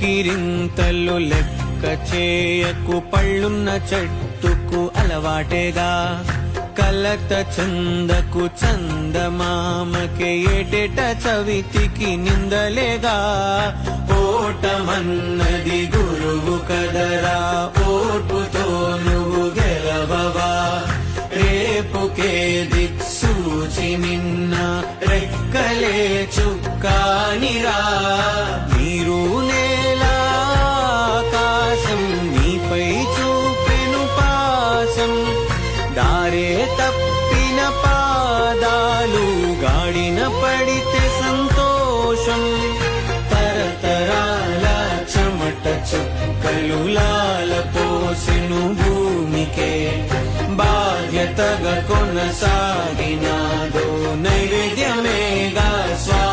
కిరింతలు లెక్క చేయకు, పళ్ళున్న చెట్టుకు అలవాటేగా. కలత చందకు చందమామకే, ఏటేట చవితికి నిందలేగా. ఓటమన్నది గురువు కదరా, ఓర్పుతో నువ్వు గెలవవా. రేపుకే దిక్సూచి నిన్న రెక్కలే చుక్కానిరా. నీరు నేల ఆకాశం నీపై చూపెను పాసం, దారే తప్పిన పాదాలు గాడిన పడితే సంతోషం. తరతరాల చెమట చుక్కలు లాల పోసెను భూమికే, బాధ్యతగా కొనసాగినాదో నైవేద్యమేగా స్వా